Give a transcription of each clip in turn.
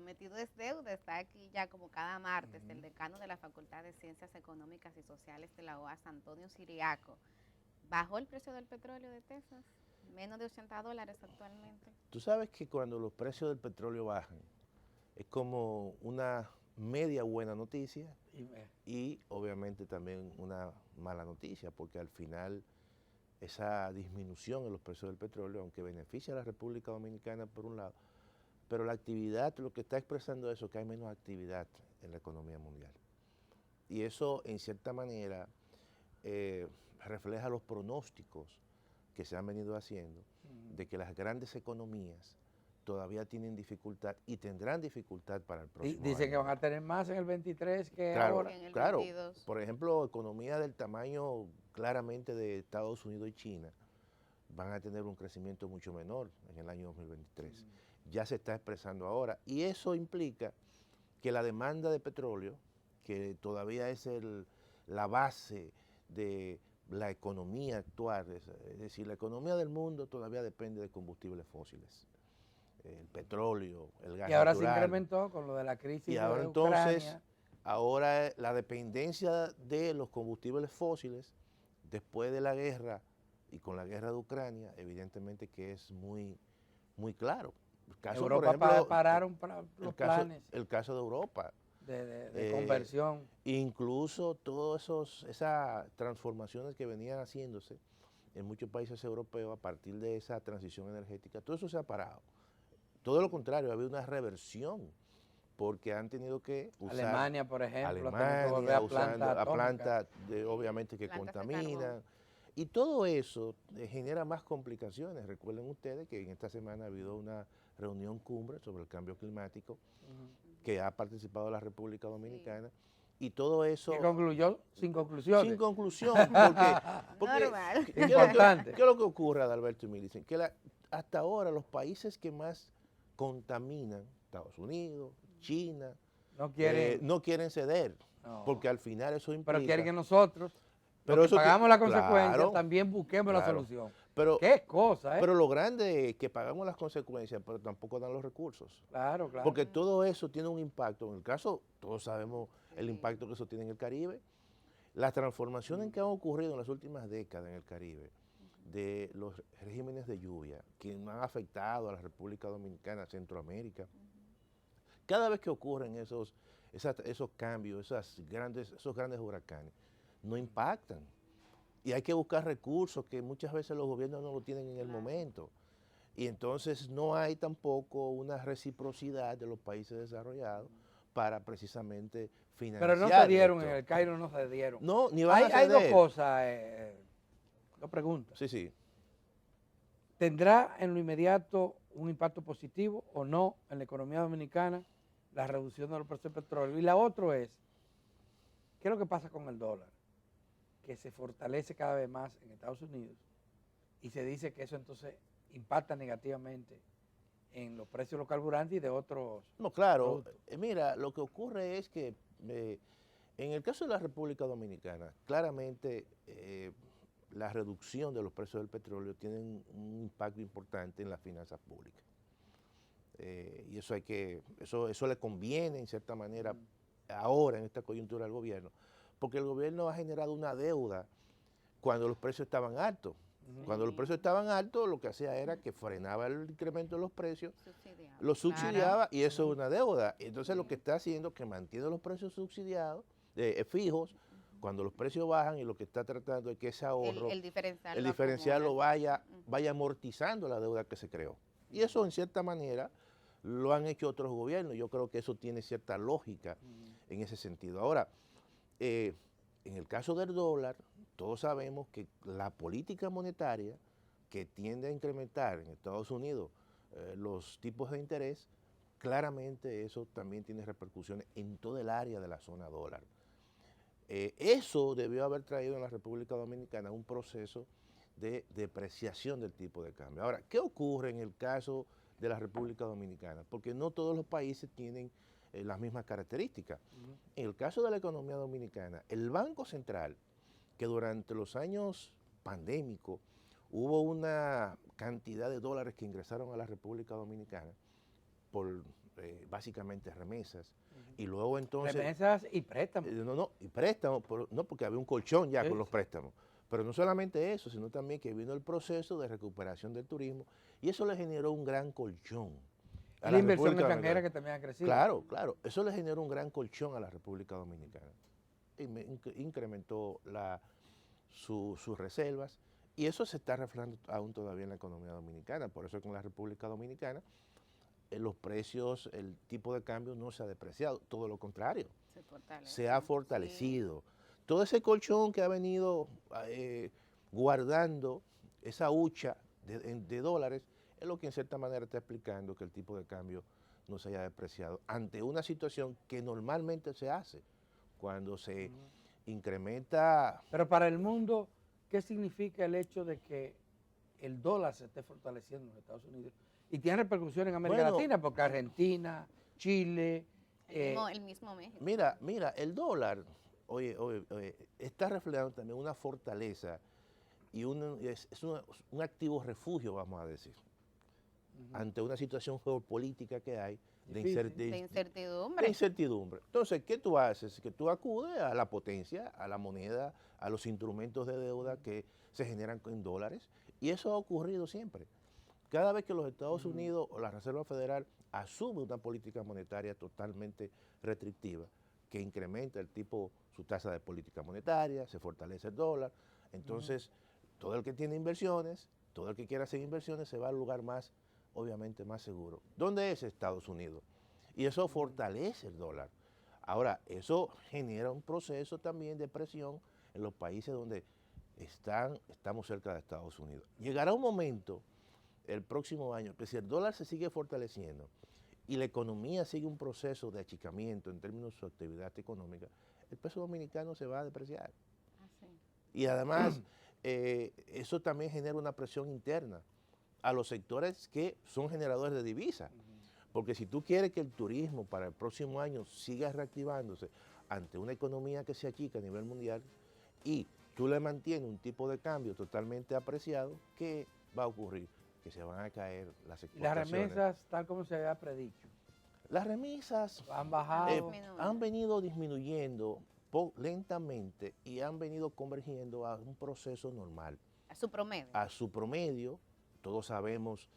prometido es deuda. Está aquí ya como cada martes el decano de la Facultad de Ciencias Económicas y Sociales de la UAS, Antonio Siriaco. ¿Bajó el precio del petróleo de Texas? Menos de $80 actualmente. Tú sabes que cuando los precios del petróleo bajan, es como una media buena noticia y obviamente también una mala noticia, porque al final esa disminución en los precios del petróleo, aunque beneficia a la República Dominicana por un lado, pero la actividad, lo que está expresando eso, que hay menos actividad en la economía mundial. Y eso, en cierta manera, refleja los pronósticos que se han venido haciendo de que las grandes economías todavía tienen dificultad y tendrán dificultad para el próximo año. Dicen que van a tener más en el 23 que Claro, ahora. En el claro. 22. Por ejemplo, economías del tamaño claramente de Estados Unidos y China van a tener un crecimiento mucho menor en el año 2023. Ya se está expresando ahora y eso implica que la demanda de petróleo, que todavía es la base de la economía actual, es decir, la economía del mundo todavía depende de combustibles fósiles, el petróleo, el gas Y ahora natural. se incrementó con lo de la crisis Y ahora de entonces, Ucrania. ahora la dependencia de los combustibles fósiles, después de la guerra y con la guerra de Ucrania, evidentemente que es muy, muy claro. El caso, Europa por ejemplo, pararon los planes el caso de Europa. de conversión. Incluso todas esas transformaciones que venían haciéndose en muchos países europeos a partir de esa transición energética, todo eso se ha parado. Todo lo contrario, ha habido una reversión, porque han tenido que usar Alemania, por ejemplo, ha tenido que Alemania volver a usando plantas a atómicas. plantas obviamente que Plantas de contaminan. carbón. Y todo eso genera más complicaciones. Recuerden ustedes que en esta semana ha habido una reunión cumbre sobre el cambio climático que ha participado la República Dominicana. Y todo eso Que concluyó sin conclusiones. sin conclusión, porque Normal. Importante. ¿qué es lo que ocurre, Adalberto y Millicent? Que hasta ahora los países que más contaminan, Estados Unidos, China, No quieren. no quieren ceder, No. porque al final eso implica... Pero quieren que nosotros, Pero los que eso pagamos la consecuencia, claro, también busquemos la claro. solución. Pero, ¿Qué cosa, pero lo grande es que pagamos las consecuencias, pero tampoco dan los recursos. Claro, claro. Porque todo eso tiene un impacto. En el caso, todos sabemos el impacto que eso tiene en el Caribe. Las transformaciones que han ocurrido en las últimas décadas en el Caribe, de los regímenes de lluvia, que han afectado a la República Dominicana, a Centroamérica. Cada vez que ocurren esos cambios, esos grandes huracanes, no impactan. Y hay que buscar recursos que muchas veces los gobiernos no lo tienen en el momento. Y entonces no hay tampoco una reciprocidad de los países desarrollados para precisamente financiar. Pero no se dieron, esto. en el Cairo no se dieron. No, ni van a Hay dos ceder. cosas, dos preguntas. Sí, sí. ¿Tendrá en lo inmediato un impacto positivo o no en la economía dominicana la reducción de los precios del petróleo? Y la otra es, ¿qué es lo que pasa con el dólar? Que se fortalece cada vez más en Estados Unidos y se dice que eso entonces impacta negativamente en los precios de los carburantes y de otros No, claro. productos. Mira, lo que ocurre es que en el caso de la República Dominicana, claramente la reducción de los precios del petróleo tiene un impacto importante en las finanzas públicas. Y eso le conviene en cierta manera ahora en esta coyuntura al gobierno, porque el gobierno ha generado una deuda cuando los precios estaban altos. Cuando los precios estaban altos, lo que hacía era que frenaba el incremento de los precios, lo subsidiaba y eso es una deuda. Entonces lo que está haciendo es que mantiene los precios subsidiados, fijos, cuando los precios bajan y lo que está tratando es que ese ahorro, El diferencial, el diferencial lo vaya amortizando la deuda que se creó. Y eso en cierta manera lo han hecho otros gobiernos. Yo creo que eso tiene cierta lógica en ese sentido. Ahora, en el caso del dólar, todos sabemos que la política monetaria que tiende a incrementar en Estados Unidos los tipos de interés, claramente eso también tiene repercusiones en todo el área de la zona dólar. Eso debió haber traído en la República Dominicana un proceso de depreciación del tipo de cambio. Ahora, ¿qué ocurre en el caso de la República Dominicana? Porque no todos los países tienen las mismas características. En el caso de la economía dominicana, el Banco Central, que durante los años pandémicos hubo una cantidad de dólares que ingresaron a la República Dominicana por básicamente remesas, y luego entonces... Remesas y préstamos. y préstamos, no porque había un colchón ya Sí, con los sí. préstamos. Pero no solamente eso, sino también que vino el proceso de recuperación del turismo, y eso le generó un gran colchón Y a la inversión República extranjera Dominicana. que también ha crecido. Claro, eso le generó un gran colchón a la República Dominicana. Incrementó sus reservas, y eso se está reflejando aún todavía en la economía dominicana. Por eso con la República Dominicana los precios, el tipo de cambio no se ha depreciado, todo lo contrario, se ha fortalecido. Sí. Todo ese colchón que ha venido guardando esa hucha de dólares es lo que en cierta manera está explicando que el tipo de cambio no se haya depreciado ante una situación que normalmente se hace cuando se incrementa. Pero para el mundo, ¿qué significa el hecho de que el dólar se esté fortaleciendo en los Estados Unidos? Y tiene repercusiones en América Latina, porque Argentina, Chile... el mismo México. Mira, el dólar, oye, está reflejando también una fortaleza y es un activo refugio, vamos a decir, ante una situación geopolítica que hay de incertidumbre. Entonces, ¿qué tú haces? Que tú acudes a la potencia, a la moneda, a los instrumentos de deuda que se generan en dólares, y eso ha ocurrido siempre. Cada vez que los Estados Unidos o la Reserva Federal asume una política monetaria totalmente restrictiva, que incrementa su tasa de política monetaria, se fortalece el dólar, entonces todo el que tiene inversiones, todo el que quiera hacer inversiones se va al lugar más, obviamente más seguro. ¿Dónde es Estados Unidos? Y eso fortalece el dólar. Ahora, eso genera un proceso también de presión en los países donde estamos cerca de Estados Unidos. Llegará un momento el próximo año, que si el dólar se sigue fortaleciendo y la economía sigue un proceso de achicamiento en términos de su actividad económica, el peso dominicano se va a depreciar. Y además, eso también genera una presión interna a los sectores que son generadores de divisas. Porque si tú quieres que el turismo para el próximo año siga reactivándose ante una economía que se achica a nivel mundial y tú le mantienes un tipo de cambio totalmente apreciado, ¿qué va a ocurrir? Que se van a caer las exportaciones. ¿Y las remesas, tal como se había predicho? Las remesas han bajado, han venido disminuyendo lentamente y han venido convergiendo a un proceso normal. A su promedio. A su promedio. Todos sabemos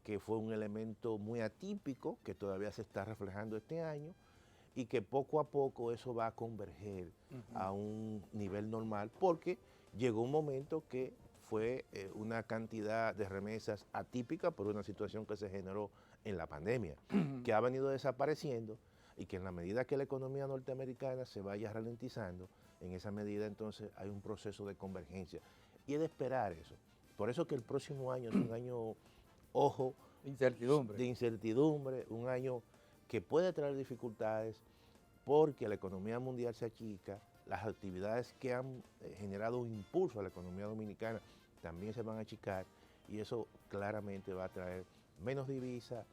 que fue un elemento muy atípico que todavía se está reflejando este año y que poco a poco eso va a converger a un nivel normal, porque llegó un momento que fue una cantidad de remesas atípica por una situación que se generó en la pandemia, que ha venido desapareciendo, y que en la medida que la economía norteamericana se vaya ralentizando, en esa medida entonces hay un proceso de convergencia. Y es de esperar eso. Por eso que el próximo año es un año, ojo, de incertidumbre, un año que puede traer dificultades porque la economía mundial se achica, las actividades que han generado un impulso a la economía dominicana también se van a achicar, y eso claramente va a traer menos divisas,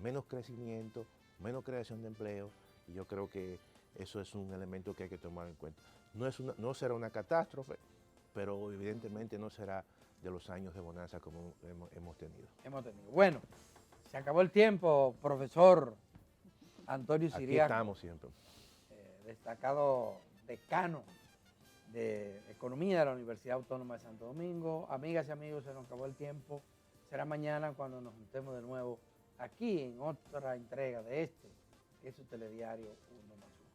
menos crecimiento, menos creación de empleo, y yo creo que eso es un elemento que hay que tomar en cuenta. No será una catástrofe, pero evidentemente no será de los años de bonanza como hemos tenido. Bueno, se acabó el tiempo, profesor Antonio Siriaco. Aquí estamos siempre. Destacado decano de Economía de la Universidad Autónoma de Santo Domingo. Amigas y amigos, se nos acabó el tiempo. Será mañana cuando nos juntemos de nuevo aquí en otra entrega de que es su telediario Uno Más Uno.